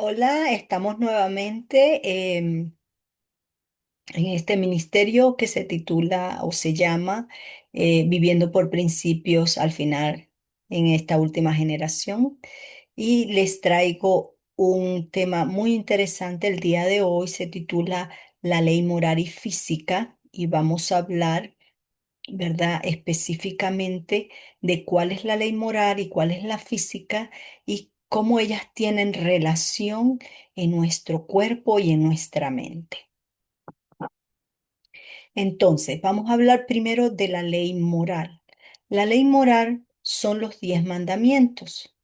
Hola, estamos nuevamente en este ministerio que se titula o se llama Viviendo por Principios al final en esta última generación. Y les traigo un tema muy interesante el día de hoy. Se titula La ley moral y física y vamos a hablar, ¿verdad? Específicamente de cuál es la ley moral y cuál es la física y cómo ellas tienen relación en nuestro cuerpo y en nuestra mente. Entonces, vamos a hablar primero de la ley moral. La ley moral son los 10 mandamientos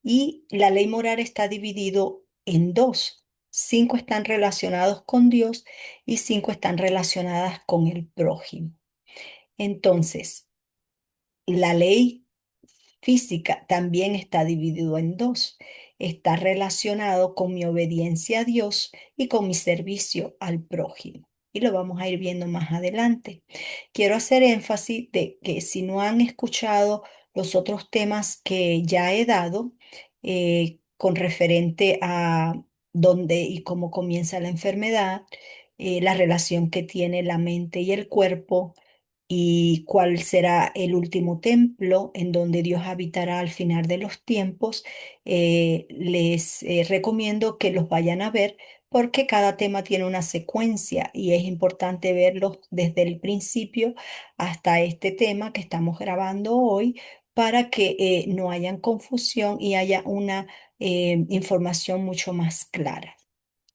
y la ley moral está dividido en dos. 5 están relacionados con Dios y 5 están relacionadas con el prójimo. Entonces, la ley física también está dividido en dos. Está relacionado con mi obediencia a Dios y con mi servicio al prójimo. Y lo vamos a ir viendo más adelante. Quiero hacer énfasis de que si no han escuchado los otros temas que ya he dado con referente a dónde y cómo comienza la enfermedad, la relación que tiene la mente y el cuerpo, y cuál será el último templo en donde Dios habitará al final de los tiempos. Les recomiendo que los vayan a ver porque cada tema tiene una secuencia y es importante verlos desde el principio hasta este tema que estamos grabando hoy para que no haya confusión y haya una información mucho más clara.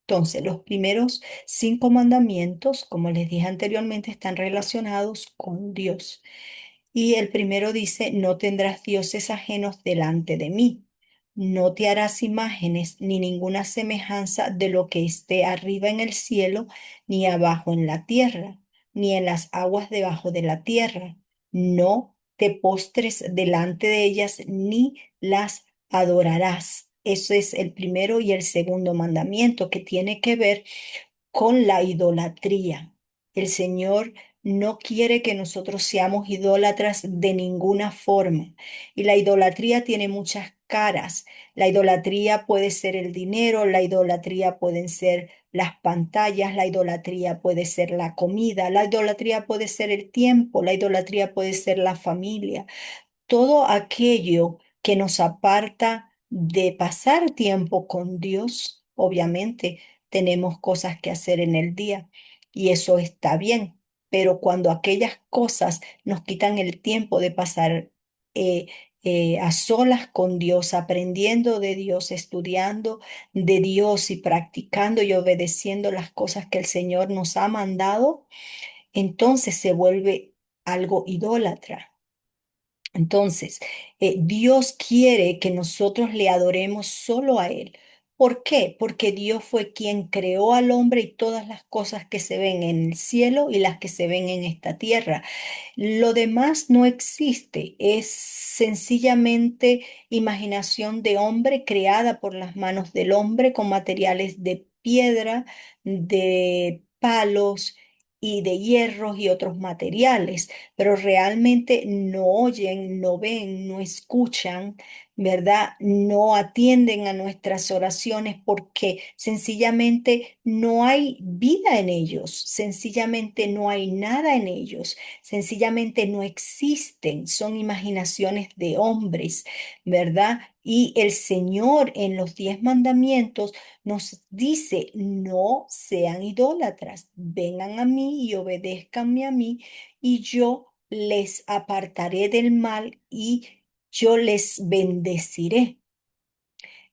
Entonces, los primeros 5 mandamientos, como les dije anteriormente, están relacionados con Dios. Y el primero dice, no tendrás dioses ajenos delante de mí. No te harás imágenes ni ninguna semejanza de lo que esté arriba en el cielo, ni abajo en la tierra, ni en las aguas debajo de la tierra. No te postres delante de ellas, ni las adorarás. Eso es el primero y el segundo mandamiento que tiene que ver con la idolatría. El Señor no quiere que nosotros seamos idólatras de ninguna forma. Y la idolatría tiene muchas caras. La idolatría puede ser el dinero, la idolatría pueden ser las pantallas, la idolatría puede ser la comida, la idolatría puede ser el tiempo, la idolatría puede ser la familia. Todo aquello que nos aparta de pasar tiempo con Dios. Obviamente tenemos cosas que hacer en el día y eso está bien, pero cuando aquellas cosas nos quitan el tiempo de pasar eh, a solas con Dios, aprendiendo de Dios, estudiando de Dios y practicando y obedeciendo las cosas que el Señor nos ha mandado, entonces se vuelve algo idólatra. Entonces, Dios quiere que nosotros le adoremos solo a Él. ¿Por qué? Porque Dios fue quien creó al hombre y todas las cosas que se ven en el cielo y las que se ven en esta tierra. Lo demás no existe, es sencillamente imaginación de hombre creada por las manos del hombre con materiales de piedra, de palos y de hierros y otros materiales, pero realmente no oyen, no ven, no escuchan, ¿verdad? No atienden a nuestras oraciones porque sencillamente no hay vida en ellos, sencillamente no hay nada en ellos. Sencillamente no existen, son imaginaciones de hombres, ¿verdad? Y el Señor en los 10 mandamientos nos dice, no sean idólatras, vengan a mí y obedézcanme a mí y yo les apartaré del mal y yo les bendeciré.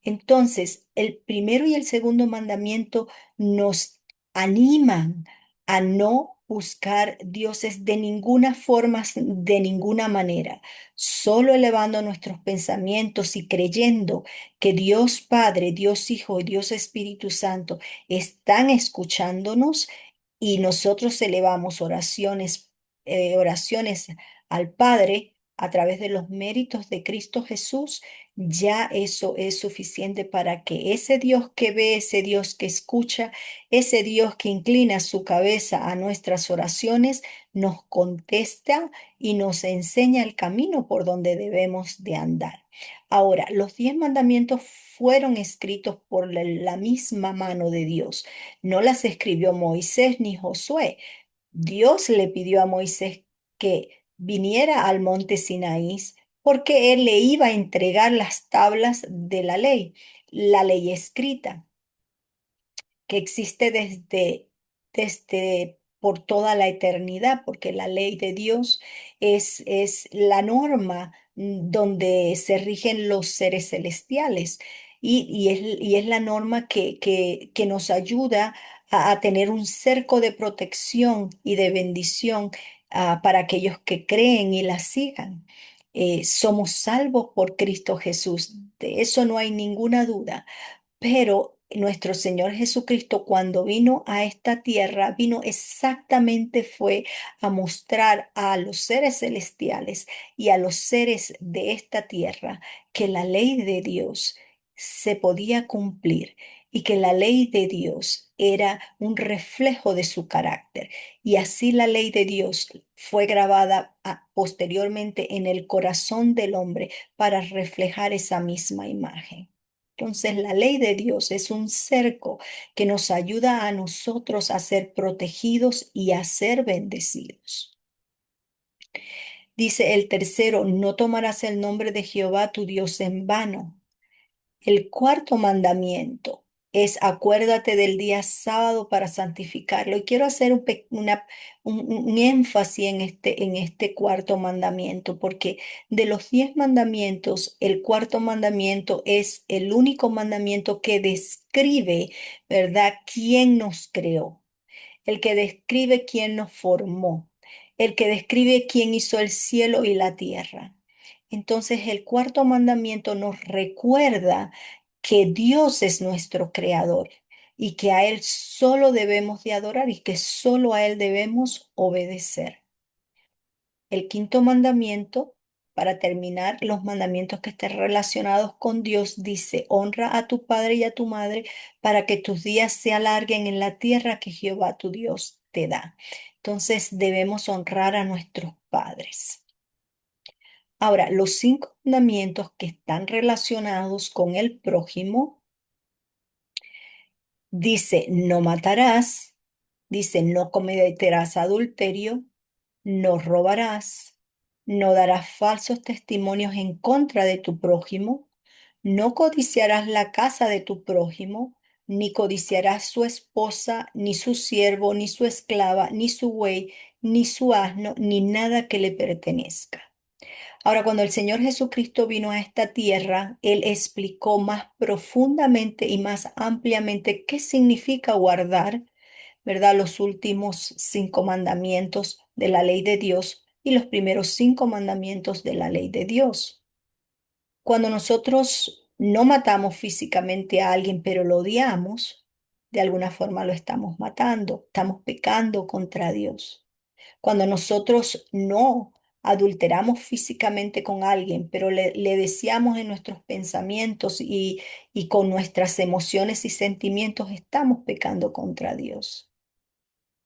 Entonces, el primero y el segundo mandamiento nos animan a no buscar dioses de ninguna forma, de ninguna manera, solo elevando nuestros pensamientos y creyendo que Dios Padre, Dios Hijo y Dios Espíritu Santo están escuchándonos y nosotros elevamos oraciones al Padre a través de los méritos de Cristo Jesús, ya eso es suficiente para que ese Dios que ve, ese Dios que escucha, ese Dios que inclina su cabeza a nuestras oraciones, nos contesta y nos enseña el camino por donde debemos de andar. Ahora, los 10 mandamientos fueron escritos por la misma mano de Dios. No las escribió Moisés ni Josué. Dios le pidió a Moisés que viniera al monte Sinaí porque él le iba a entregar las tablas de la ley escrita que existe desde por toda la eternidad, porque la ley de Dios es la norma donde se rigen los seres celestiales y es la norma que nos ayuda a tener un cerco de protección y de bendición para aquellos que creen y la sigan. Somos salvos por Cristo Jesús, de eso no hay ninguna duda. Pero nuestro Señor Jesucristo, cuando vino a esta tierra, vino exactamente fue a mostrar a los seres celestiales y a los seres de esta tierra que la ley de Dios se podía cumplir y que la ley de Dios era un reflejo de su carácter. Y así la ley de Dios fue grabada posteriormente en el corazón del hombre para reflejar esa misma imagen. Entonces, la ley de Dios es un cerco que nos ayuda a nosotros a ser protegidos y a ser bendecidos. Dice el tercero, no tomarás el nombre de Jehová tu Dios en vano. El cuarto mandamiento es acuérdate del día sábado para santificarlo. Y quiero hacer un énfasis en este cuarto mandamiento, porque de los 10 mandamientos, el cuarto mandamiento es el único mandamiento que describe, ¿verdad?, quién nos creó, el que describe quién nos formó, el que describe quién hizo el cielo y la tierra. Entonces el cuarto mandamiento nos recuerda que Dios es nuestro creador y que a Él solo debemos de adorar y que solo a Él debemos obedecer. El quinto mandamiento, para terminar, los mandamientos que estén relacionados con Dios, dice, honra a tu padre y a tu madre para que tus días se alarguen en la tierra que Jehová tu Dios te da. Entonces debemos honrar a nuestros padres. Ahora, los 5 mandamientos que están relacionados con el prójimo, dice, no matarás, dice, no cometerás adulterio, no robarás, no darás falsos testimonios en contra de tu prójimo, no codiciarás la casa de tu prójimo, ni codiciarás su esposa, ni su siervo, ni su esclava, ni su buey, ni su asno, ni nada que le pertenezca. Ahora, cuando el Señor Jesucristo vino a esta tierra, Él explicó más profundamente y más ampliamente qué significa guardar, ¿verdad?, los últimos 5 mandamientos de la ley de Dios y los primeros 5 mandamientos de la ley de Dios. Cuando nosotros no matamos físicamente a alguien, pero lo odiamos, de alguna forma lo estamos matando, estamos pecando contra Dios. Cuando nosotros no adulteramos físicamente con alguien, pero le deseamos en nuestros pensamientos y con nuestras emociones y sentimientos, estamos pecando contra Dios.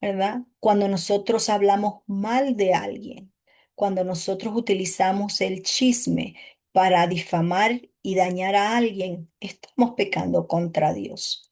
¿Verdad? Cuando nosotros hablamos mal de alguien, cuando nosotros utilizamos el chisme para difamar y dañar a alguien, estamos pecando contra Dios.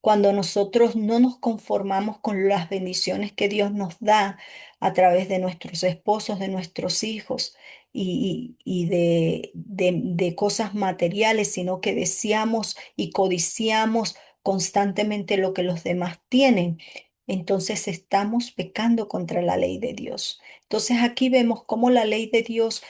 Cuando nosotros no nos conformamos con las bendiciones que Dios nos da a través de nuestros esposos, de nuestros hijos y de cosas materiales, sino que deseamos y codiciamos constantemente lo que los demás tienen, entonces estamos pecando contra la ley de Dios. Entonces aquí vemos cómo la ley de Dios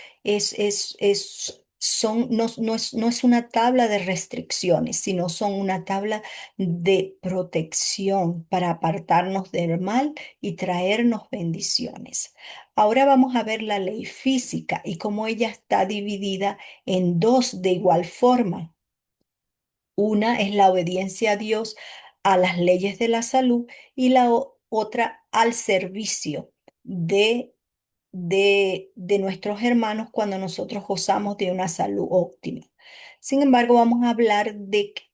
no es una tabla de restricciones, sino son una tabla de protección para apartarnos del mal y traernos bendiciones. Ahora vamos a ver la ley física y cómo ella está dividida en dos de igual forma. Una es la obediencia a Dios, a las leyes de la salud, y la otra al servicio de de nuestros hermanos cuando nosotros gozamos de una salud óptima. Sin embargo, vamos a hablar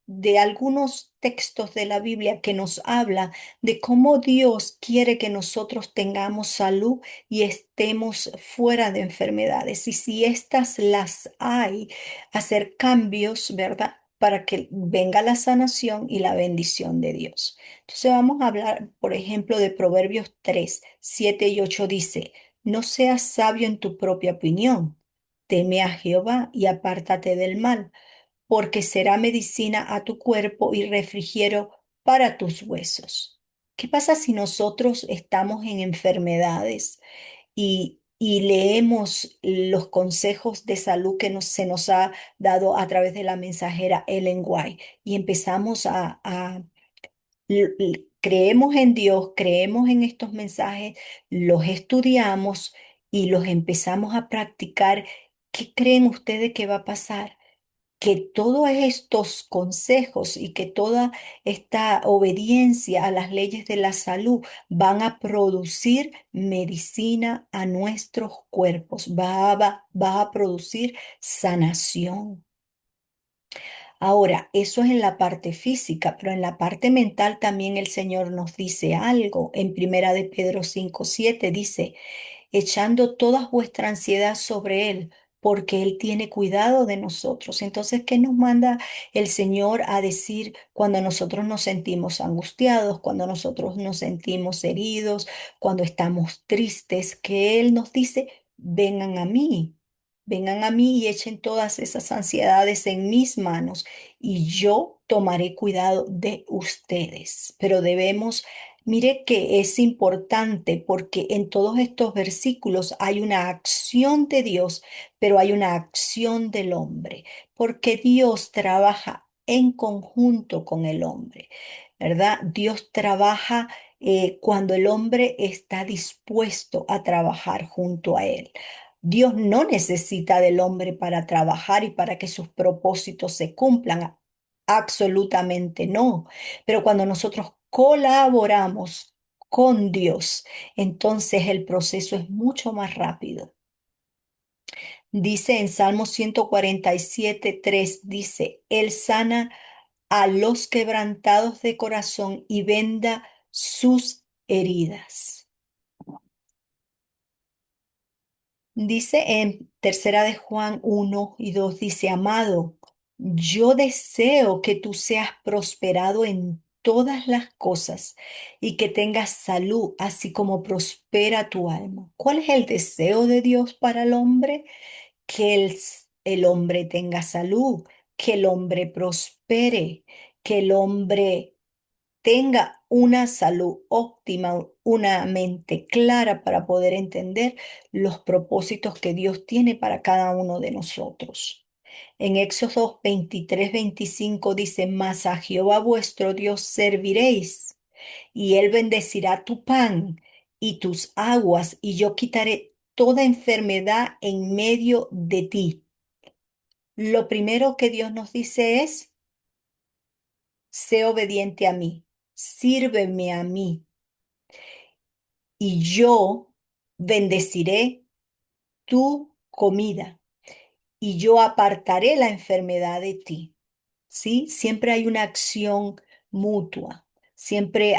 de algunos textos de la Biblia que nos habla de cómo Dios quiere que nosotros tengamos salud y estemos fuera de enfermedades. Y si estas las hay, hacer cambios, ¿verdad? Para que venga la sanación y la bendición de Dios. Entonces vamos a hablar, por ejemplo, de Proverbios 3 7 y 8 dice, no seas sabio en tu propia opinión, teme a Jehová y apártate del mal, porque será medicina a tu cuerpo y refrigerio para tus huesos. ¿Qué pasa si nosotros estamos en enfermedades y leemos los consejos de salud que se nos ha dado a través de la mensajera Ellen White y empezamos creemos en Dios, creemos en estos mensajes, los estudiamos y los empezamos a practicar? ¿Qué creen ustedes que va a pasar? Que todos estos consejos y que toda esta obediencia a las leyes de la salud van a producir medicina a nuestros cuerpos, va a producir sanación. Ahora, eso es en la parte física, pero en la parte mental también el Señor nos dice algo. En Primera de Pedro 5:7 dice, echando toda vuestra ansiedad sobre Él, porque Él tiene cuidado de nosotros. Entonces, ¿qué nos manda el Señor a decir cuando nosotros nos sentimos angustiados, cuando nosotros nos sentimos heridos, cuando estamos tristes? Que Él nos dice, vengan a mí y echen todas esas ansiedades en mis manos y yo tomaré cuidado de ustedes. Pero debemos. Mire que es importante porque en todos estos versículos hay una acción de Dios, pero hay una acción del hombre, porque Dios trabaja en conjunto con el hombre, ¿verdad? Dios trabaja cuando el hombre está dispuesto a trabajar junto a él. Dios no necesita del hombre para trabajar y para que sus propósitos se cumplan. Absolutamente no. Pero cuando nosotros colaboramos con Dios, entonces el proceso es mucho más rápido. Dice en Salmo 147:3 dice, Él sana a los quebrantados de corazón y venda sus heridas. Dice en Tercera de Juan 1 y 2 dice, amado, yo deseo que tú seas prosperado en todas las cosas y que tengas salud, así como prospera tu alma. ¿Cuál es el deseo de Dios para el hombre? Que el hombre tenga salud, que el hombre prospere, que el hombre tenga una salud óptima, una mente clara para poder entender los propósitos que Dios tiene para cada uno de nosotros. En Éxodo 23:25 dice, mas a Jehová vuestro Dios serviréis, y él bendecirá tu pan y tus aguas, y yo quitaré toda enfermedad en medio de ti. Lo primero que Dios nos dice es, sé obediente a mí, sírveme a mí y yo bendeciré tu comida y yo apartaré la enfermedad de ti. ¿Sí? Siempre hay una acción mutua, siempre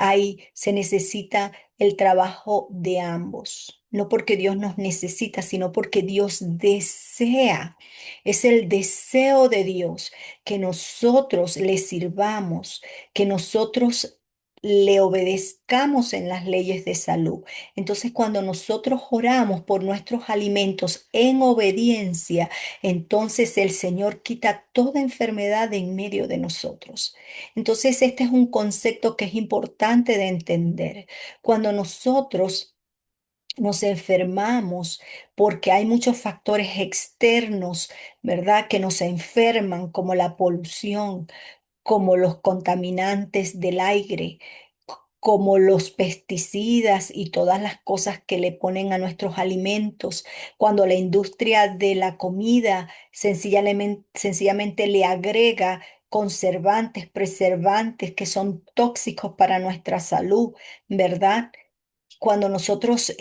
se necesita el trabajo de ambos. No porque Dios nos necesita, sino porque Dios desea. Es el deseo de Dios que nosotros le sirvamos, que nosotros le obedezcamos en las leyes de salud. Entonces, cuando nosotros oramos por nuestros alimentos en obediencia, entonces el Señor quita toda enfermedad de en medio de nosotros. Entonces, este es un concepto que es importante de entender. Cuando nosotros nos enfermamos porque hay muchos factores externos, ¿verdad? Que nos enferman, como la polución, como los contaminantes del aire, como los pesticidas y todas las cosas que le ponen a nuestros alimentos, cuando la industria de la comida sencillamente le agrega conservantes, preservantes que son tóxicos para nuestra salud, ¿verdad? Cuando nosotros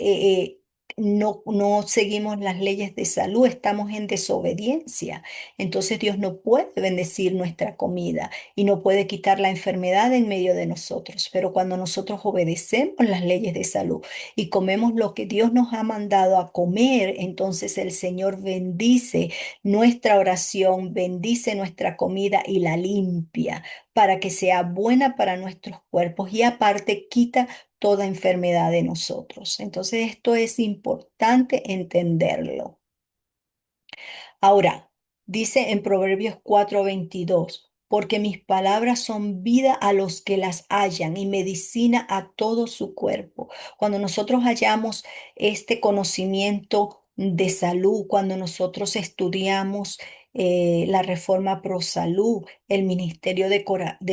no seguimos las leyes de salud, estamos en desobediencia. Entonces Dios no puede bendecir nuestra comida y no puede quitar la enfermedad en medio de nosotros. Pero cuando nosotros obedecemos las leyes de salud y comemos lo que Dios nos ha mandado a comer, entonces el Señor bendice nuestra oración, bendice nuestra comida y la limpia para que sea buena para nuestros cuerpos y aparte quita toda enfermedad de nosotros. Entonces esto es importante entenderlo. Ahora, dice en Proverbios 4:22, porque mis palabras son vida a los que las hallan y medicina a todo su cuerpo. Cuando nosotros hallamos este conocimiento de salud, cuando nosotros estudiamos la Reforma Pro Salud, el Ministerio de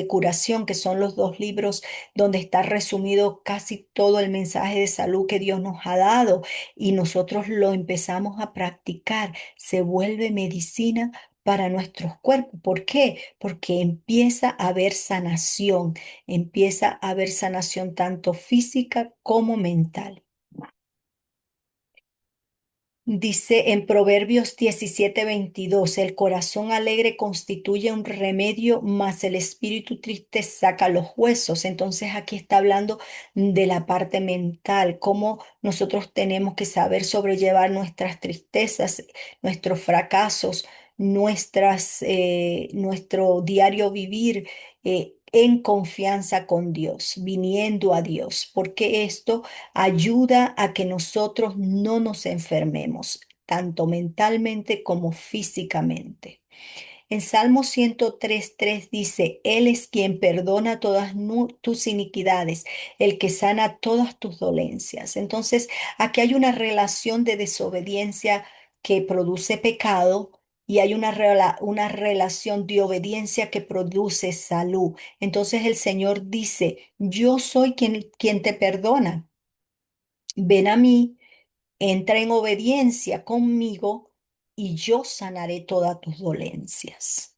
Curación, que son los dos libros donde está resumido casi todo el mensaje de salud que Dios nos ha dado, y nosotros lo empezamos a practicar, se vuelve medicina para nuestros cuerpos. ¿Por qué? Porque empieza a haber sanación, empieza a haber sanación tanto física como mental. Dice en Proverbios 17:22, el corazón alegre constituye un remedio, mas el espíritu triste saca los huesos. Entonces aquí está hablando de la parte mental, cómo nosotros tenemos que saber sobrellevar nuestras tristezas, nuestros fracasos, nuestro diario vivir. En confianza con Dios, viniendo a Dios, porque esto ayuda a que nosotros no nos enfermemos, tanto mentalmente como físicamente. En Salmo 103:3 dice, Él es quien perdona todas tus iniquidades, el que sana todas tus dolencias. Entonces, aquí hay una relación de desobediencia que produce pecado. Y hay una relación de obediencia que produce salud. Entonces el Señor dice, yo soy quien te perdona. Ven a mí, entra en obediencia conmigo y yo sanaré todas tus dolencias.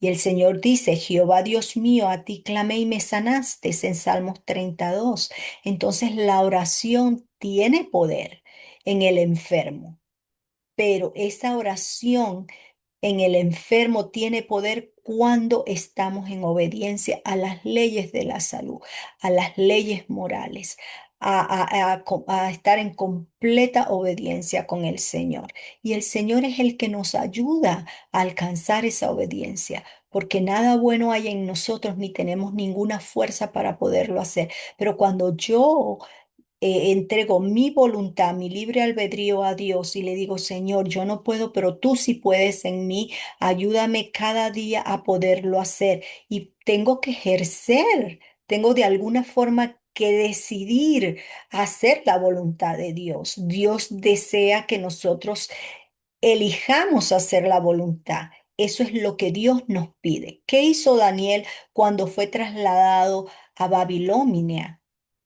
Y el Señor dice, Jehová Dios mío, a ti clamé y me sanaste, en Salmos 32. Entonces la oración tiene poder en el enfermo, pero esa oración en el enfermo tiene poder cuando estamos en obediencia a las leyes de la salud, a las leyes morales, a estar en completa obediencia con el Señor. Y el Señor es el que nos ayuda a alcanzar esa obediencia, porque nada bueno hay en nosotros ni tenemos ninguna fuerza para poderlo hacer. Pero cuando yo entrego mi voluntad, mi libre albedrío a Dios y le digo, Señor, yo no puedo, pero tú sí puedes en mí, ayúdame cada día a poderlo hacer. Y tengo que ejercer, tengo de alguna forma que decidir hacer la voluntad de Dios. Dios desea que nosotros elijamos hacer la voluntad. Eso es lo que Dios nos pide. ¿Qué hizo Daniel cuando fue trasladado a Babilonia?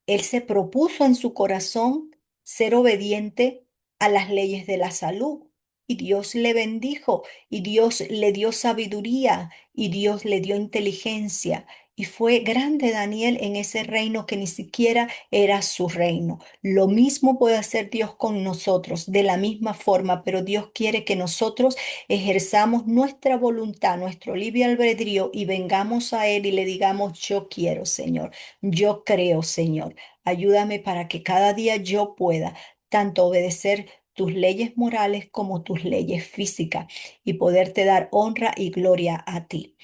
Él se propuso en su corazón ser obediente a las leyes de la salud. Y Dios le bendijo, y Dios le dio sabiduría, y Dios le dio inteligencia. Y fue grande Daniel en ese reino que ni siquiera era su reino. Lo mismo puede hacer Dios con nosotros, de la misma forma, pero Dios quiere que nosotros ejerzamos nuestra voluntad, nuestro libre albedrío y vengamos a Él y le digamos, yo quiero, Señor, yo creo, Señor. Ayúdame para que cada día yo pueda tanto obedecer tus leyes morales como tus leyes físicas y poderte dar honra y gloria a ti.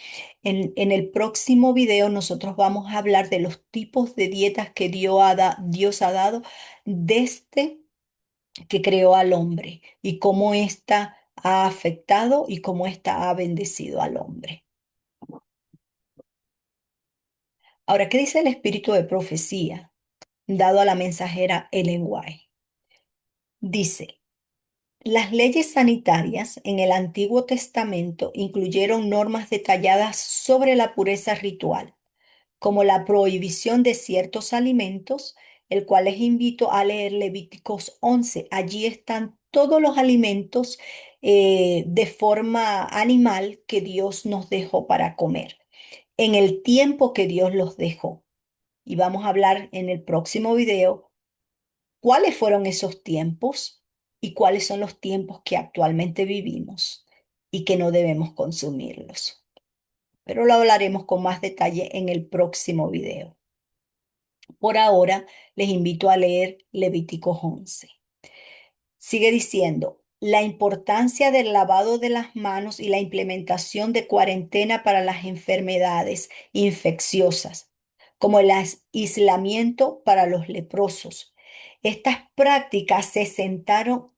En el próximo video nosotros vamos a hablar de los tipos de dietas que Dios ha dado desde que creó al hombre y cómo ésta ha afectado y cómo ésta ha bendecido al hombre. Ahora, ¿qué dice el espíritu de profecía dado a la mensajera Ellen White? Dice, las leyes sanitarias en el Antiguo Testamento incluyeron normas detalladas sobre la pureza ritual, como la prohibición de ciertos alimentos, el cual les invito a leer Levíticos 11. Allí están todos los alimentos de forma animal que Dios nos dejó para comer, en el tiempo que Dios los dejó. Y vamos a hablar en el próximo video ¿Cuáles fueron esos tiempos y cuáles son los tiempos que actualmente vivimos y que no debemos consumirlos? Pero lo hablaremos con más detalle en el próximo video. Por ahora, les invito a leer Levítico 11. Sigue diciendo, la importancia del lavado de las manos y la implementación de cuarentena para las enfermedades infecciosas, como el aislamiento para los leprosos. Estas prácticas sentaron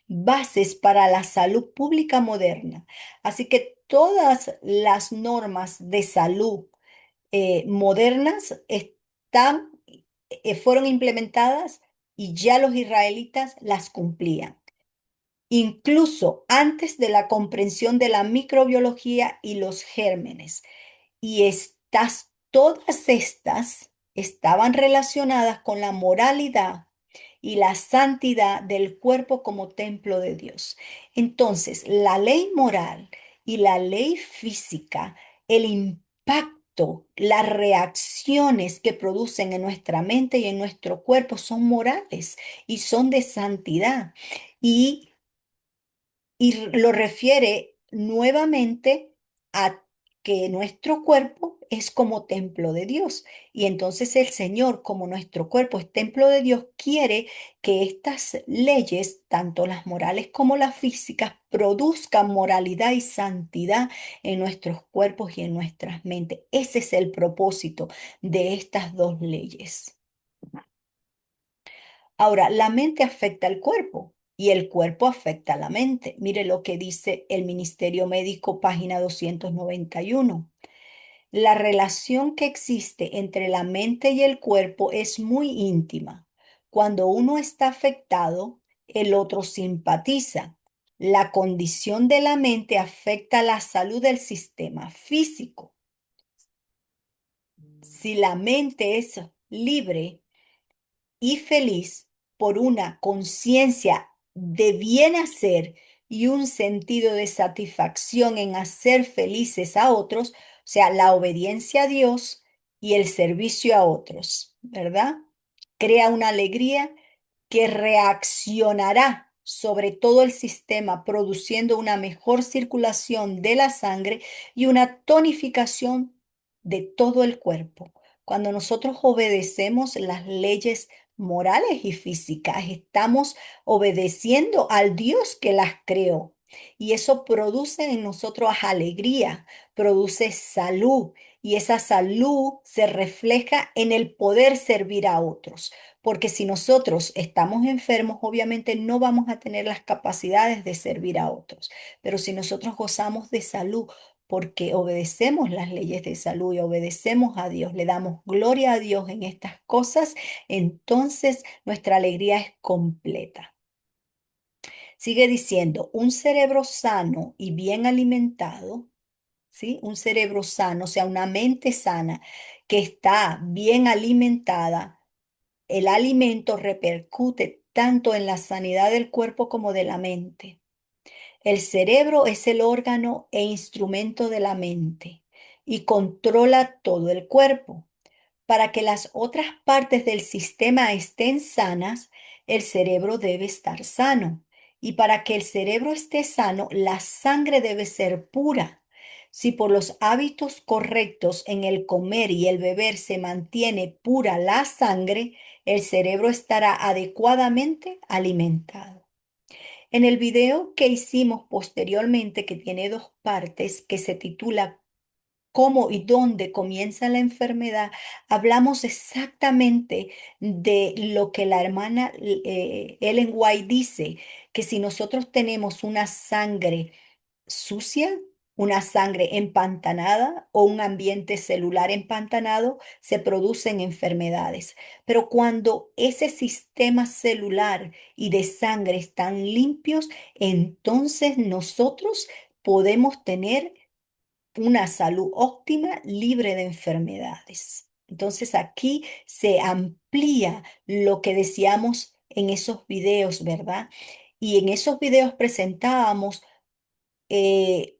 bases para la salud pública moderna. Así que todas las normas de salud modernas fueron implementadas y ya los israelitas las cumplían, incluso antes de la comprensión de la microbiología y los gérmenes. Y todas estas estaban relacionadas con la moralidad y la santidad del cuerpo como templo de Dios. Entonces, la ley moral y la ley física, el impacto, las reacciones que producen en nuestra mente y en nuestro cuerpo son morales y son de santidad. Y lo refiere nuevamente a que nuestro cuerpo es como templo de Dios. Y entonces el Señor, como nuestro cuerpo es templo de Dios, quiere que estas leyes, tanto las morales como las físicas, produzcan moralidad y santidad en nuestros cuerpos y en nuestras mentes. Ese es el propósito de estas dos leyes. Ahora, la mente afecta al cuerpo y el cuerpo afecta a la mente. Mire lo que dice el Ministerio Médico, página 291. La relación que existe entre la mente y el cuerpo es muy íntima. Cuando uno está afectado, el otro simpatiza. La condición de la mente afecta la salud del sistema físico. Si la mente es libre, y feliz por una conciencia de bien hacer y un sentido de satisfacción en hacer felices a otros, o sea, la obediencia a Dios y el servicio a otros, ¿verdad? Crea una alegría que reaccionará sobre todo el sistema, produciendo una mejor circulación de la sangre y una tonificación de todo el cuerpo. Cuando nosotros obedecemos las leyes morales y físicas, estamos obedeciendo al Dios que las creó. Y eso produce en nosotros alegría, produce salud, y esa salud se refleja en el poder servir a otros. Porque si nosotros estamos enfermos, obviamente no vamos a tener las capacidades de servir a otros. Pero si nosotros gozamos de salud, porque obedecemos las leyes de salud y obedecemos a Dios, le damos gloria a Dios en estas cosas, entonces nuestra alegría es completa. Sigue diciendo, un cerebro sano y bien alimentado, ¿sí? Un cerebro sano, o sea, una mente sana que está bien alimentada, el alimento repercute tanto en la sanidad del cuerpo como de la mente. El cerebro es el órgano e instrumento de la mente y controla todo el cuerpo. Para que las otras partes del sistema estén sanas, el cerebro debe estar sano. Y para que el cerebro esté sano, la sangre debe ser pura. Si por los hábitos correctos en el comer y el beber se mantiene pura la sangre, el cerebro estará adecuadamente alimentado. En el video que hicimos posteriormente, que tiene dos partes, que se titula cómo y dónde comienza la enfermedad, hablamos exactamente de lo que la hermana Ellen White dice, que si nosotros tenemos una sangre sucia, una sangre empantanada o un ambiente celular empantanado, se producen enfermedades. Pero cuando ese sistema celular y de sangre están limpios, entonces nosotros podemos tener una salud óptima, libre de enfermedades. Entonces aquí se amplía lo que decíamos en esos videos, ¿verdad? Y en esos videos presentábamos eh,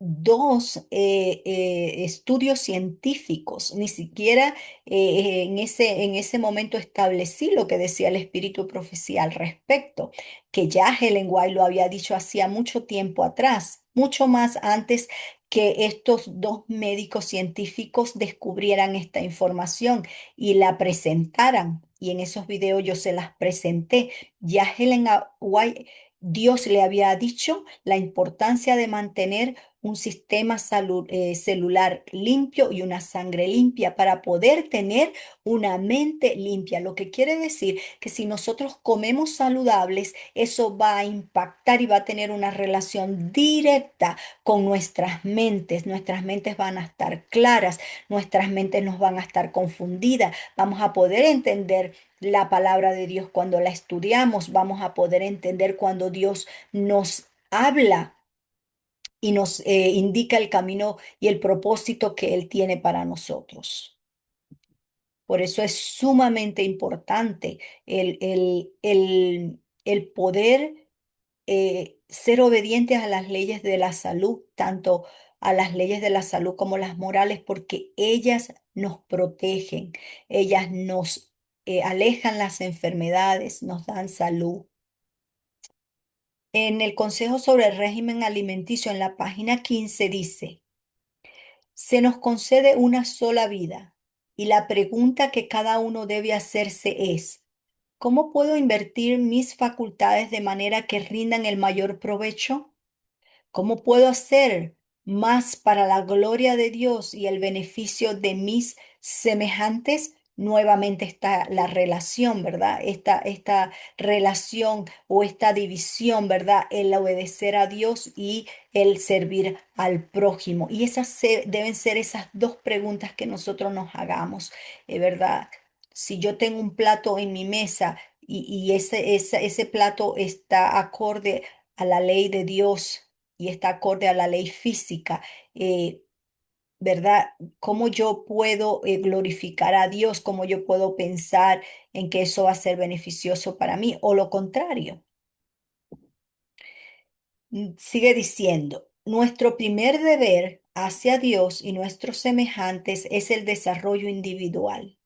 dos estudios científicos. Ni siquiera en ese momento establecí lo que decía el espíritu de profecía al respecto, que ya Helen White lo había dicho hacía mucho tiempo atrás, mucho más antes que estos dos médicos científicos descubrieran esta información y la presentaran. Y en esos videos yo se las presenté. Ya Helen White, Dios le había dicho la importancia de mantener un sistema celular limpio y una sangre limpia para poder tener una mente limpia. Lo que quiere decir que si nosotros comemos saludables, eso va a impactar y va a tener una relación directa con nuestras mentes. Nuestras mentes van a estar claras, nuestras mentes no van a estar confundidas. Vamos a poder entender la palabra de Dios cuando la estudiamos, vamos a poder entender cuando Dios nos habla y nos indica el camino y el propósito que Él tiene para nosotros. Por eso es sumamente importante el poder ser obedientes a las leyes de la salud, tanto a las leyes de la salud como las morales, porque ellas nos protegen, ellas nos alejan las enfermedades, nos dan salud. En el Consejo sobre el Régimen Alimenticio, en la página 15 dice: se nos concede una sola vida y la pregunta que cada uno debe hacerse es: ¿cómo puedo invertir mis facultades de manera que rindan el mayor provecho? ¿Cómo puedo hacer más para la gloria de Dios y el beneficio de mis semejantes? Nuevamente está la relación, ¿verdad? Esta relación o esta división, ¿verdad? El obedecer a Dios y el servir al prójimo. Y deben ser esas dos preguntas que nosotros nos hagamos, ¿verdad? Si yo tengo un plato en mi mesa y ese plato está acorde a la ley de Dios y está acorde a la ley física, eh, ¿verdad? ¿Cómo yo puedo glorificar a Dios? ¿Cómo yo puedo pensar en que eso va a ser beneficioso para mí? O lo contrario. Sigue diciendo, nuestro primer deber hacia Dios y nuestros semejantes es el desarrollo individual.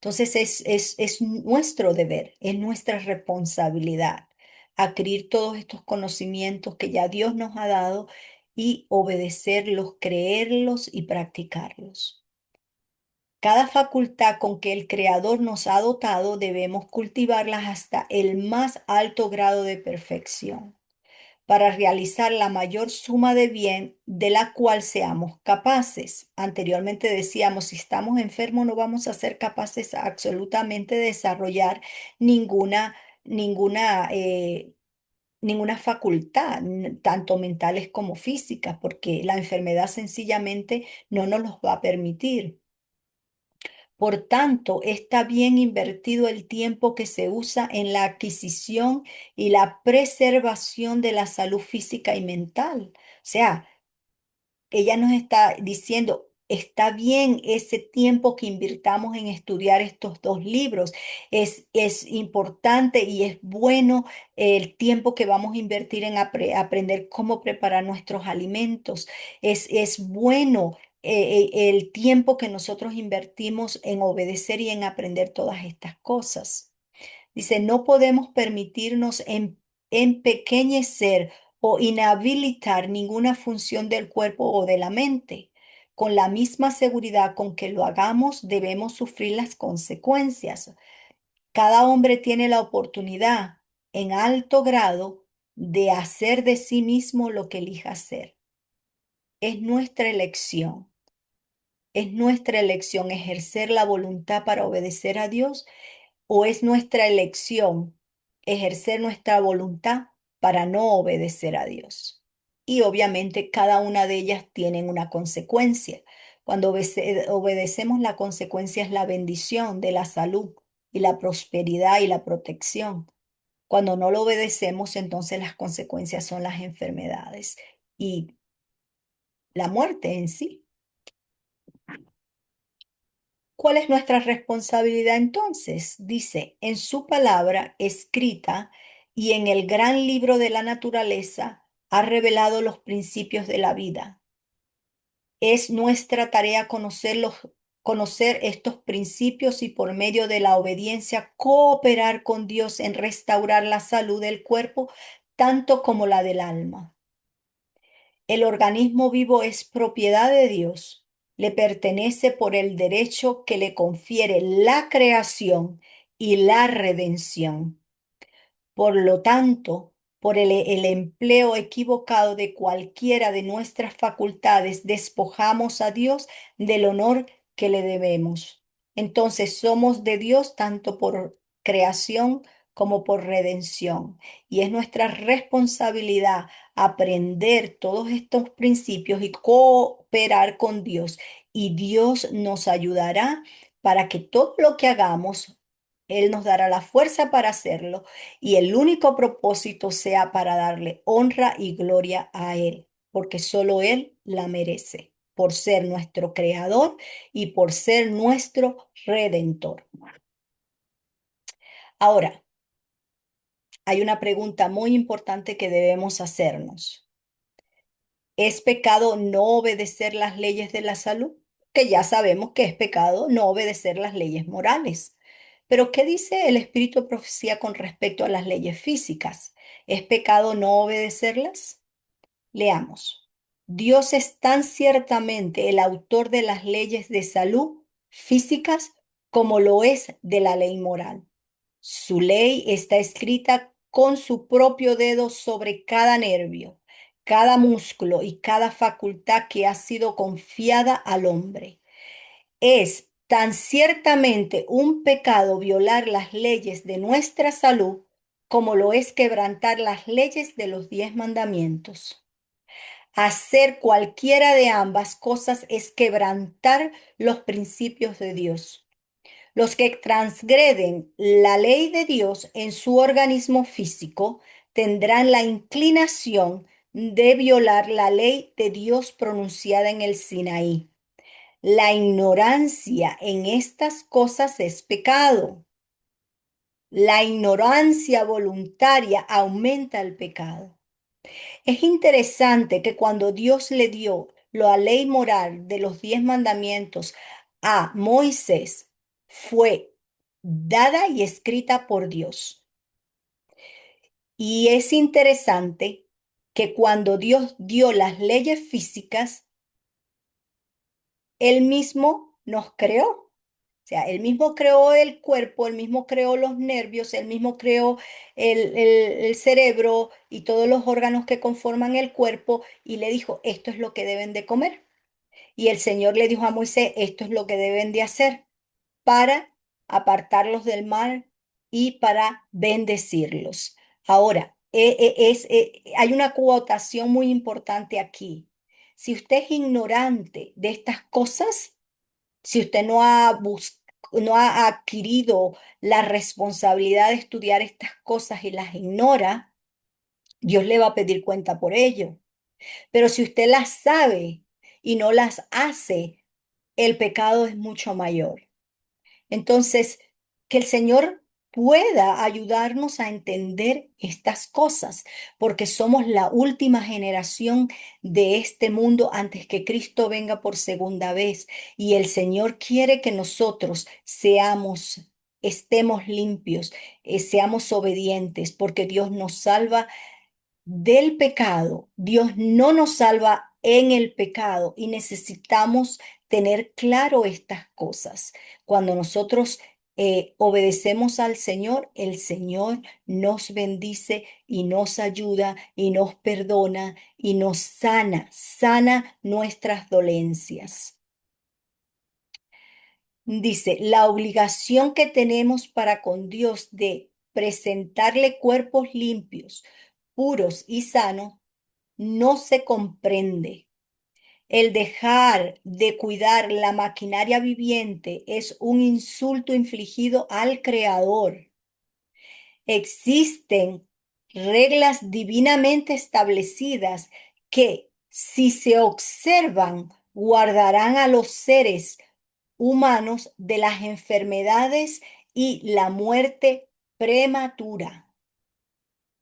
Entonces es nuestro deber, es nuestra responsabilidad adquirir todos estos conocimientos que ya Dios nos ha dado y obedecerlos, creerlos y practicarlos. Cada facultad con que el Creador nos ha dotado debemos cultivarlas hasta el más alto grado de perfección para realizar la mayor suma de bien de la cual seamos capaces. Anteriormente decíamos, si estamos enfermos no vamos a ser capaces absolutamente de desarrollar ninguna, ninguna, ninguna facultad, tanto mentales como físicas, porque la enfermedad sencillamente no nos los va a permitir. Por tanto, está bien invertido el tiempo que se usa en la adquisición y la preservación de la salud física y mental. O sea, ella nos está diciendo, está bien ese tiempo que invirtamos en estudiar estos dos libros. Es importante y es bueno el tiempo que vamos a invertir en aprender cómo preparar nuestros alimentos. Es bueno el tiempo que nosotros invertimos en obedecer y en aprender todas estas cosas. Dice, no podemos permitirnos empequeñecer o inhabilitar ninguna función del cuerpo o de la mente. Con la misma seguridad con que lo hagamos, debemos sufrir las consecuencias. Cada hombre tiene la oportunidad en alto grado de hacer de sí mismo lo que elija hacer. Es nuestra elección. Es nuestra elección ejercer la voluntad para obedecer a Dios, o es nuestra elección ejercer nuestra voluntad para no obedecer a Dios. Y obviamente cada una de ellas tienen una consecuencia. Cuando obedecemos, la consecuencia es la bendición de la salud y la prosperidad y la protección. Cuando no lo obedecemos, entonces las consecuencias son las enfermedades y la muerte en sí. ¿Cuál es nuestra responsabilidad entonces? Dice, en su palabra escrita y en el gran libro de la naturaleza, ha revelado los principios de la vida. Es nuestra tarea conocer estos principios y por medio de la obediencia cooperar con Dios en restaurar la salud del cuerpo, tanto como la del alma. El organismo vivo es propiedad de Dios. Le pertenece por el derecho que le confiere la creación y la redención. Por lo tanto, por el empleo equivocado de cualquiera de nuestras facultades, despojamos a Dios del honor que le debemos. Entonces somos de Dios tanto por creación como por redención. Y es nuestra responsabilidad aprender todos estos principios y cooperar con Dios. Y Dios nos ayudará para que todo lo que hagamos, Él nos dará la fuerza para hacerlo y el único propósito sea para darle honra y gloria a Él, porque solo Él la merece, por ser nuestro creador y por ser nuestro redentor. Ahora, hay una pregunta muy importante que debemos hacernos. ¿Es pecado no obedecer las leyes de la salud? Que ya sabemos que es pecado no obedecer las leyes morales. Pero ¿qué dice el espíritu de profecía con respecto a las leyes físicas? ¿Es pecado no obedecerlas? Leamos. Dios es tan ciertamente el autor de las leyes de salud físicas como lo es de la ley moral. Su ley está escrita con su propio dedo sobre cada nervio, cada músculo y cada facultad que ha sido confiada al hombre. Es tan ciertamente un pecado violar las leyes de nuestra salud como lo es quebrantar las leyes de los 10 mandamientos. Hacer cualquiera de ambas cosas es quebrantar los principios de Dios. Los que transgreden la ley de Dios en su organismo físico tendrán la inclinación de violar la ley de Dios pronunciada en el Sinaí. La ignorancia en estas cosas es pecado. La ignorancia voluntaria aumenta el pecado. Es interesante que cuando Dios le dio la ley moral de los 10 mandamientos a Moisés, fue dada y escrita por Dios. Y es interesante que cuando Dios dio las leyes físicas, Él mismo nos creó. O sea, Él mismo creó el cuerpo, Él mismo creó los nervios, Él mismo creó el cerebro y todos los órganos que conforman el cuerpo y le dijo, esto es lo que deben de comer. Y el Señor le dijo a Moisés, esto es lo que deben de hacer para apartarlos del mal y para bendecirlos. Ahora, hay una cuotación muy importante aquí. Si usted es ignorante de estas cosas, si usted no ha adquirido la responsabilidad de estudiar estas cosas y las ignora, Dios le va a pedir cuenta por ello. Pero si usted las sabe y no las hace, el pecado es mucho mayor. Entonces, que el Señor pueda ayudarnos a entender estas cosas, porque somos la última generación de este mundo antes que Cristo venga por segunda vez. Y el Señor quiere que nosotros estemos limpios, seamos obedientes, porque Dios nos salva del pecado. Dios no nos salva en el pecado y necesitamos tener claro estas cosas. Cuando nosotros obedecemos al Señor, el Señor nos bendice y nos ayuda y nos perdona y nos sana nuestras dolencias. Dice, la obligación que tenemos para con Dios de presentarle cuerpos limpios, puros y sanos no se comprende. El dejar de cuidar la maquinaria viviente es un insulto infligido al Creador. Existen reglas divinamente establecidas que, si se observan, guardarán a los seres humanos de las enfermedades y la muerte prematura.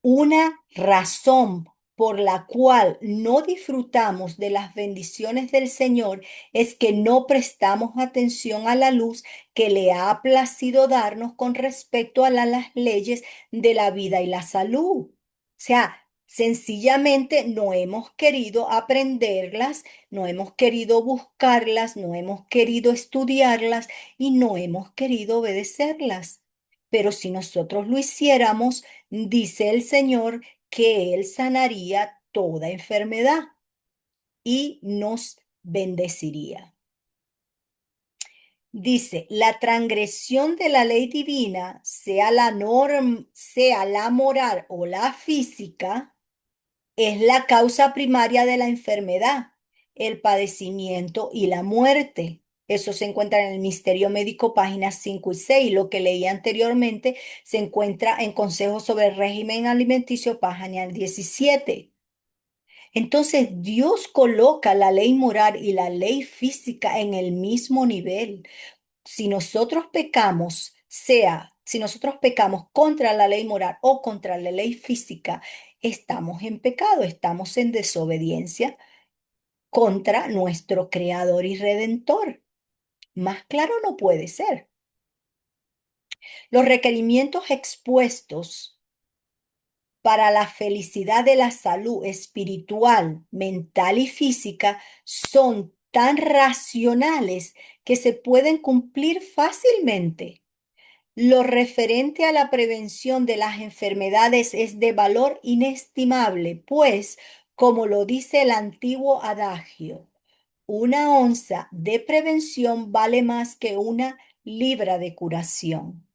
Una razón por la cual no disfrutamos de las bendiciones del Señor es que no prestamos atención a la luz que le ha placido darnos con respecto a las leyes de la vida y la salud. O sea, sencillamente no hemos querido aprenderlas, no hemos querido buscarlas, no hemos querido estudiarlas y no hemos querido obedecerlas. Pero si nosotros lo hiciéramos, dice el Señor, que Él sanaría toda enfermedad y nos bendeciría. Dice, la transgresión de la ley divina, sea la norma, sea la moral o la física, es la causa primaria de la enfermedad, el padecimiento y la muerte. Eso se encuentra en el Misterio Médico, páginas 5 y 6. Lo que leí anteriormente se encuentra en Consejos sobre el régimen alimenticio, página 17. Entonces, Dios coloca la ley moral y la ley física en el mismo nivel. Si nosotros pecamos, si nosotros pecamos contra la ley moral o contra la ley física, estamos en pecado, estamos en desobediencia contra nuestro Creador y Redentor. Más claro no puede ser. Los requerimientos expuestos para la felicidad de la salud espiritual, mental y física son tan racionales que se pueden cumplir fácilmente. Lo referente a la prevención de las enfermedades es de valor inestimable, pues, como lo dice el antiguo adagio, una onza de prevención vale más que una libra de curación.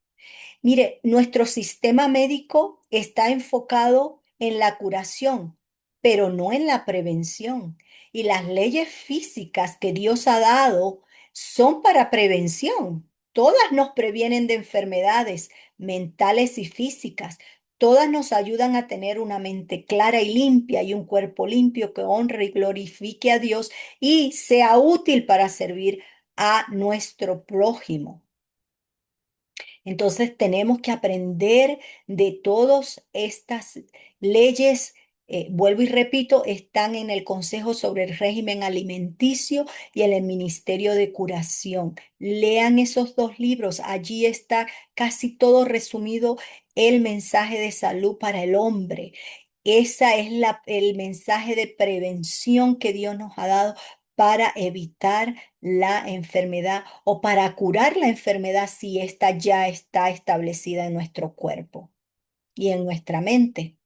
Mire, nuestro sistema médico está enfocado en la curación, pero no en la prevención. Y las leyes físicas que Dios ha dado son para prevención. Todas nos previenen de enfermedades mentales y físicas. Todas nos ayudan a tener una mente clara y limpia y un cuerpo limpio que honre y glorifique a Dios y sea útil para servir a nuestro prójimo. Entonces tenemos que aprender de todas estas leyes. Vuelvo y repito, están en el Consejo sobre el régimen alimenticio y en el Ministerio de Curación. Lean esos dos libros. Allí está casi todo resumido el mensaje de salud para el hombre. Esa es el mensaje de prevención que Dios nos ha dado para evitar la enfermedad o para curar la enfermedad si ésta ya está establecida en nuestro cuerpo y en nuestra mente.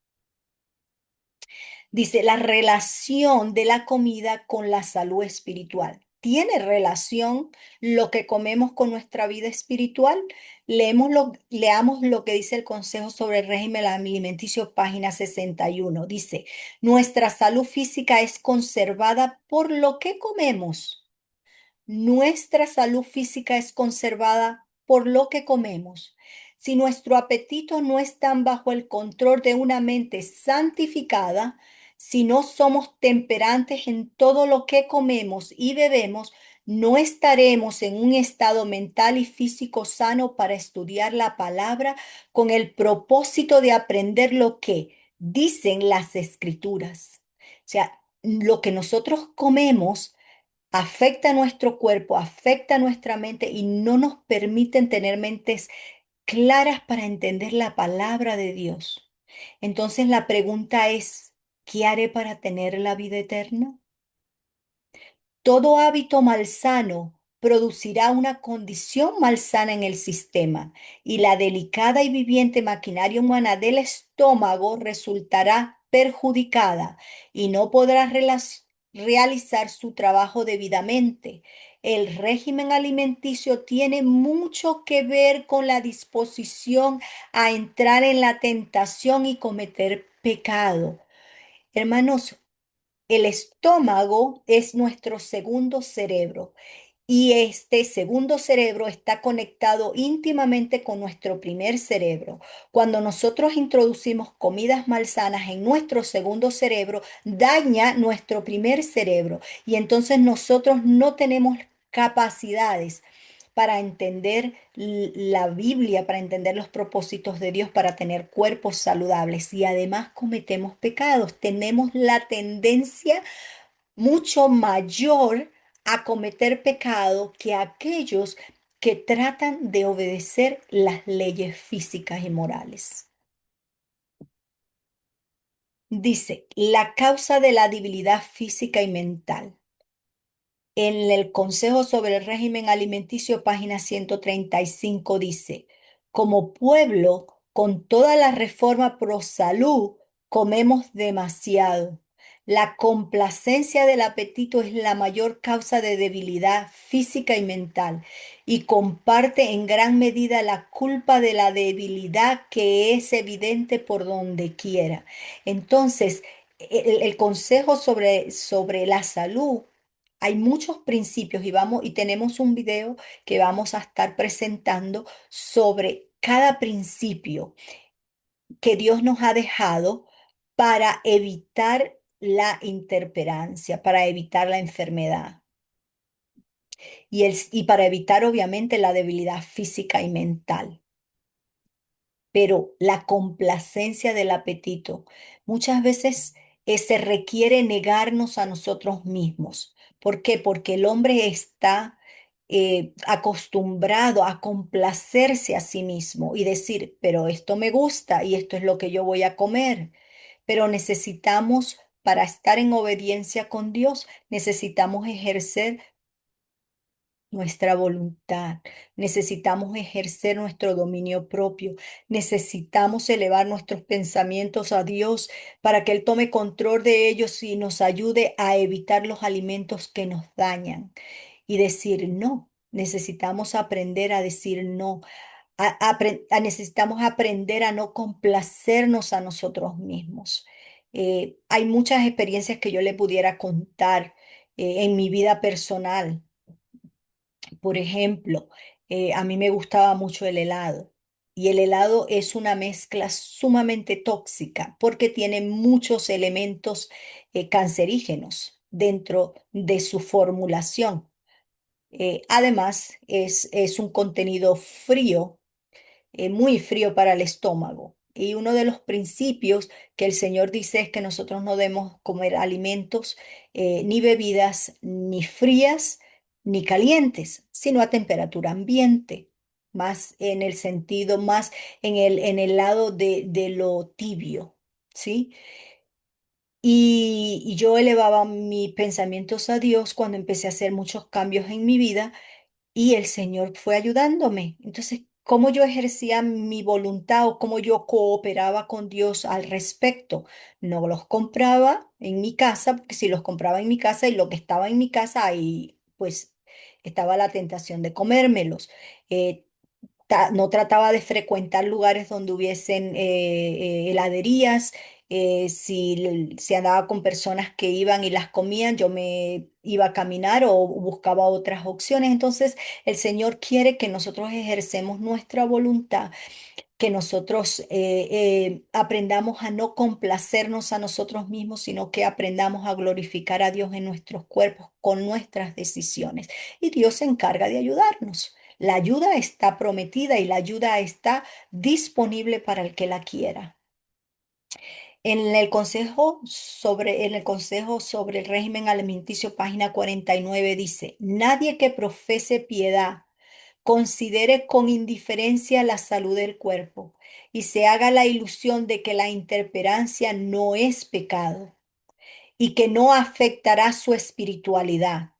Dice, la relación de la comida con la salud espiritual. ¿Tiene relación lo que comemos con nuestra vida espiritual? Leamos lo que dice el Consejo sobre el régimen alimenticio, página 61. Dice, nuestra salud física es conservada por lo que comemos. Nuestra salud física es conservada por lo que comemos. Si nuestro apetito no está bajo el control de una mente santificada, si no somos temperantes en todo lo que comemos y bebemos, no estaremos en un estado mental y físico sano para estudiar la palabra con el propósito de aprender lo que dicen las escrituras. O sea, lo que nosotros comemos afecta a nuestro cuerpo, afecta a nuestra mente y no nos permiten tener mentes claras para entender la palabra de Dios. Entonces la pregunta es, ¿qué haré para tener la vida eterna? Todo hábito malsano producirá una condición malsana en el sistema y la delicada y viviente maquinaria humana del estómago resultará perjudicada y no podrá realizar su trabajo debidamente. El régimen alimenticio tiene mucho que ver con la disposición a entrar en la tentación y cometer pecado. Hermanos, el estómago es nuestro segundo cerebro y este segundo cerebro está conectado íntimamente con nuestro primer cerebro. Cuando nosotros introducimos comidas malsanas en nuestro segundo cerebro, daña nuestro primer cerebro y entonces nosotros no tenemos capacidades para entender la Biblia, para entender los propósitos de Dios, para tener cuerpos saludables. Y además cometemos pecados. Tenemos la tendencia mucho mayor a cometer pecado que aquellos que tratan de obedecer las leyes físicas y morales. Dice, la causa de la debilidad física y mental. En el Consejo sobre el Régimen Alimenticio, página 135 dice, como pueblo, con toda la reforma pro salud, comemos demasiado. La complacencia del apetito es la mayor causa de debilidad física y mental y comparte en gran medida la culpa de la debilidad que es evidente por donde quiera. Entonces, el consejo sobre la salud, hay muchos principios y y tenemos un video que vamos a estar presentando sobre cada principio que Dios nos ha dejado para evitar la interperancia, para evitar la enfermedad y para evitar obviamente la debilidad física y mental. Pero la complacencia del apetito, muchas veces se requiere negarnos a nosotros mismos. ¿Por qué? Porque el hombre está acostumbrado a complacerse a sí mismo y decir, pero esto me gusta y esto es lo que yo voy a comer. Pero necesitamos, para estar en obediencia con Dios, necesitamos ejercer nuestra voluntad, necesitamos ejercer nuestro dominio propio, necesitamos elevar nuestros pensamientos a Dios para que Él tome control de ellos y nos ayude a evitar los alimentos que nos dañan y decir no. Necesitamos aprender a decir no. Necesitamos aprender a no complacernos a nosotros mismos. Hay muchas experiencias que yo le pudiera contar en mi vida personal. Por ejemplo, a mí me gustaba mucho el helado y el helado es una mezcla sumamente tóxica porque tiene muchos elementos cancerígenos dentro de su formulación. Además, es un contenido frío, muy frío para el estómago. Y uno de los principios que el Señor dice es que nosotros no debemos comer alimentos ni bebidas ni frías ni calientes, sino a temperatura ambiente, más en el sentido, más en el lado de lo tibio, ¿sí? Y yo elevaba mis pensamientos a Dios cuando empecé a hacer muchos cambios en mi vida y el Señor fue ayudándome. Entonces, ¿cómo yo ejercía mi voluntad o cómo yo cooperaba con Dios al respecto? No los compraba en mi casa, porque si los compraba en mi casa y lo que estaba en mi casa, ahí pues estaba la tentación de comérmelos. Eh, no trataba de frecuentar lugares donde hubiesen heladerías. Si andaba con personas que iban y las comían, yo me iba a caminar o buscaba otras opciones. Entonces, el Señor quiere que nosotros ejercemos nuestra voluntad, que nosotros aprendamos a no complacernos a nosotros mismos, sino que aprendamos a glorificar a Dios en nuestros cuerpos con nuestras decisiones. Y Dios se encarga de ayudarnos. La ayuda está prometida y la ayuda está disponible para el que la quiera. En el Consejo sobre el Régimen Alimenticio, página 49 dice, nadie que profese piedad considere con indiferencia la salud del cuerpo y se haga la ilusión de que la intemperancia no es pecado y que no afectará su espiritualidad.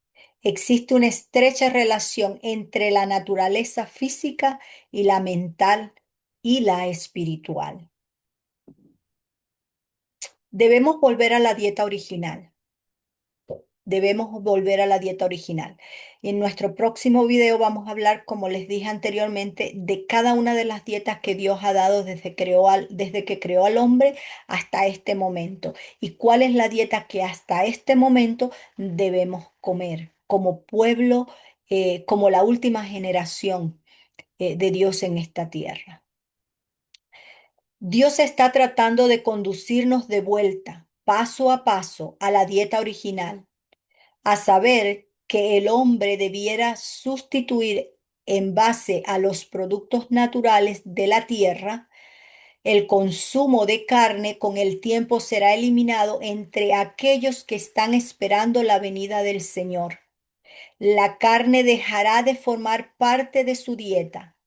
Existe una estrecha relación entre la naturaleza física y la mental y la espiritual. Debemos volver a la dieta original. Debemos volver a la dieta original. En nuestro próximo video vamos a hablar, como les dije anteriormente, de cada una de las dietas que Dios ha dado desde que creó al hombre hasta este momento y cuál es la dieta que hasta este momento debemos comer como pueblo, como la última generación de Dios en esta tierra. Dios está tratando de conducirnos de vuelta, paso a paso, a la dieta original, a saber que el hombre debiera sustituir en base a los productos naturales de la tierra, el consumo de carne con el tiempo será eliminado entre aquellos que están esperando la venida del Señor. La carne dejará de formar parte de su dieta.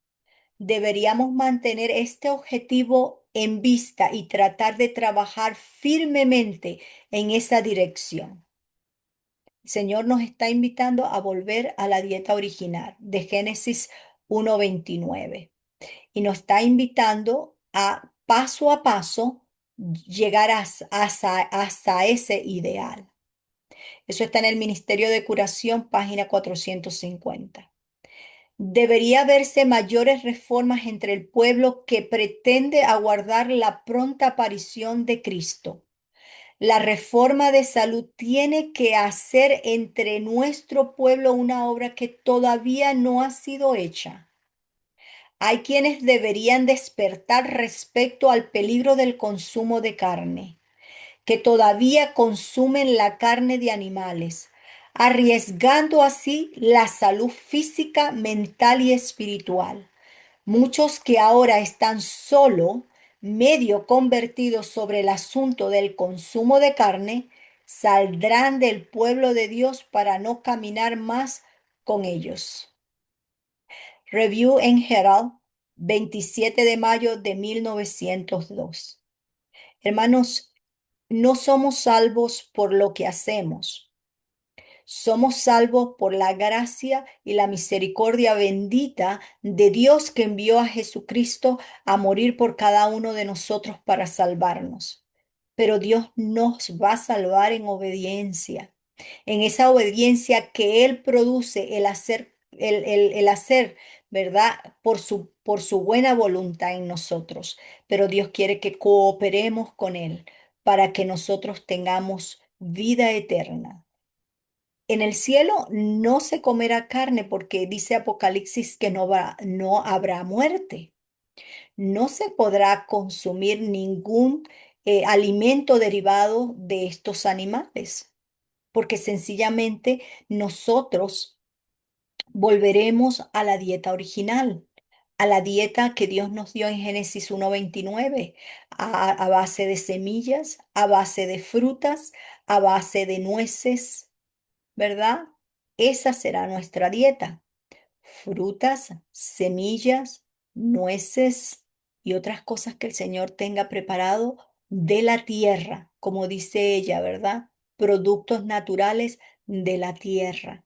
Deberíamos mantener este objetivo en vista y tratar de trabajar firmemente en esa dirección. El Señor nos está invitando a volver a la dieta original de Génesis 1:29 y nos está invitando a paso llegar hasta ese ideal. Eso está en el Ministerio de Curación, página 450. Debería verse mayores reformas entre el pueblo que pretende aguardar la pronta aparición de Cristo. La reforma de salud tiene que hacer entre nuestro pueblo una obra que todavía no ha sido hecha. Hay quienes deberían despertar respecto al peligro del consumo de carne, que todavía consumen la carne de animales, arriesgando así la salud física, mental y espiritual. Muchos que ahora están solo, medio convertidos sobre el asunto del consumo de carne, saldrán del pueblo de Dios para no caminar más con ellos. Review en Herald, 27 de mayo de 1902. Hermanos, no somos salvos por lo que hacemos. Somos salvos por la gracia y la misericordia bendita de Dios que envió a Jesucristo a morir por cada uno de nosotros para salvarnos. Pero Dios nos va a salvar en obediencia, en esa obediencia que Él produce, el hacer, ¿verdad? Por su buena voluntad en nosotros. Pero Dios quiere que cooperemos con Él para que nosotros tengamos vida eterna. En el cielo no se comerá carne porque dice Apocalipsis que no habrá muerte. No se podrá consumir ningún alimento derivado de estos animales, porque sencillamente nosotros volveremos a la dieta original, a la dieta que Dios nos dio en Génesis 1:29, a base de semillas, a base de frutas, a base de nueces, ¿verdad? Esa será nuestra dieta. Frutas, semillas, nueces y otras cosas que el Señor tenga preparado de la tierra, como dice ella, ¿verdad? Productos naturales de la tierra.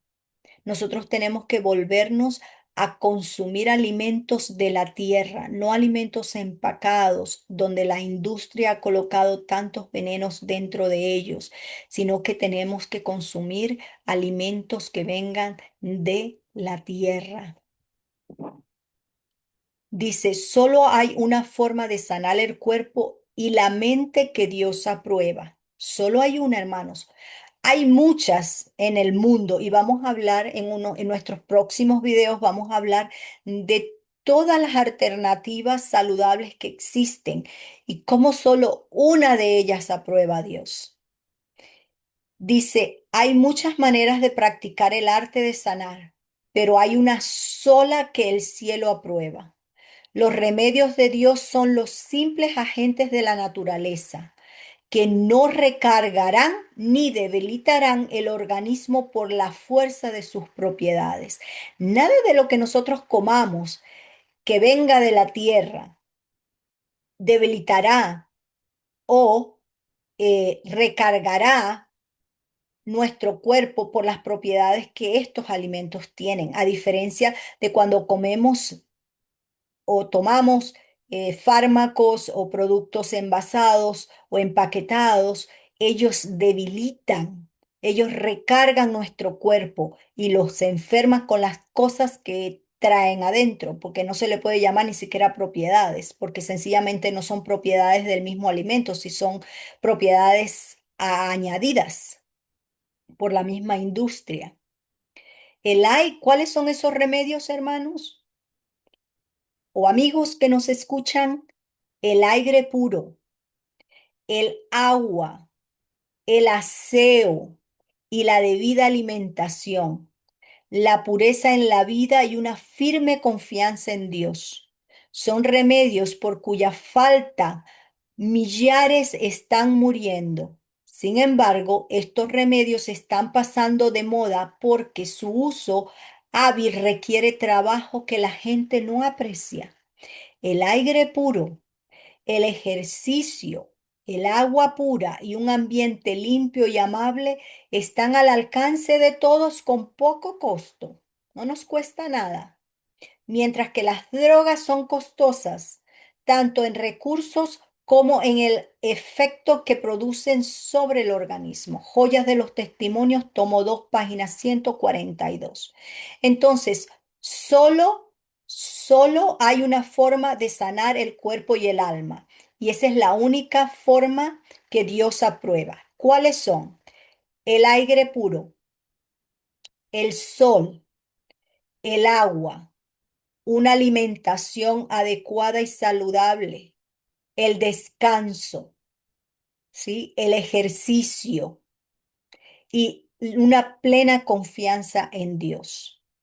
Nosotros tenemos que volvernos a consumir alimentos de la tierra, no alimentos empacados, donde la industria ha colocado tantos venenos dentro de ellos, sino que tenemos que consumir alimentos que vengan de la tierra. Dice, solo hay una forma de sanar el cuerpo y la mente que Dios aprueba. Solo hay una, hermanos. Hay muchas en el mundo y vamos a hablar en nuestros próximos videos, vamos a hablar de todas las alternativas saludables que existen y cómo solo una de ellas aprueba a Dios. Dice, hay muchas maneras de practicar el arte de sanar, pero hay una sola que el cielo aprueba. Los remedios de Dios son los simples agentes de la naturaleza que no recargarán ni debilitarán el organismo por la fuerza de sus propiedades. Nada de lo que nosotros comamos que venga de la tierra debilitará o recargará nuestro cuerpo por las propiedades que estos alimentos tienen, a diferencia de cuando comemos o tomamos fármacos o productos envasados o empaquetados, ellos debilitan, ellos recargan nuestro cuerpo y los enferman con las cosas que traen adentro, porque no se le puede llamar ni siquiera propiedades, porque sencillamente no son propiedades del mismo alimento, si son propiedades añadidas por la misma industria. ¿Cuáles son esos remedios, hermanos? O amigos que nos escuchan, el aire puro, el agua, el aseo y la debida alimentación. la pureza en la vida y una firme confianza en Dios. Son remedios por cuya falta millares están muriendo. Sin embargo, estos remedios están pasando de moda porque su uso hábil requiere trabajo que la gente no aprecia. El aire puro, el ejercicio, el agua pura y un ambiente limpio y amable están al alcance de todos con poco costo. No nos cuesta nada. Mientras que las drogas son costosas, tanto en recursos como en el efecto que producen sobre el organismo. Joyas de los Testimonios, tomo 2, página 142. Entonces, solo hay una forma de sanar el cuerpo y el alma, y esa es la única forma que Dios aprueba. ¿Cuáles son? El aire puro, el sol, el agua, una alimentación adecuada y saludable, el descanso, ¿sí? El ejercicio y una plena confianza en Dios.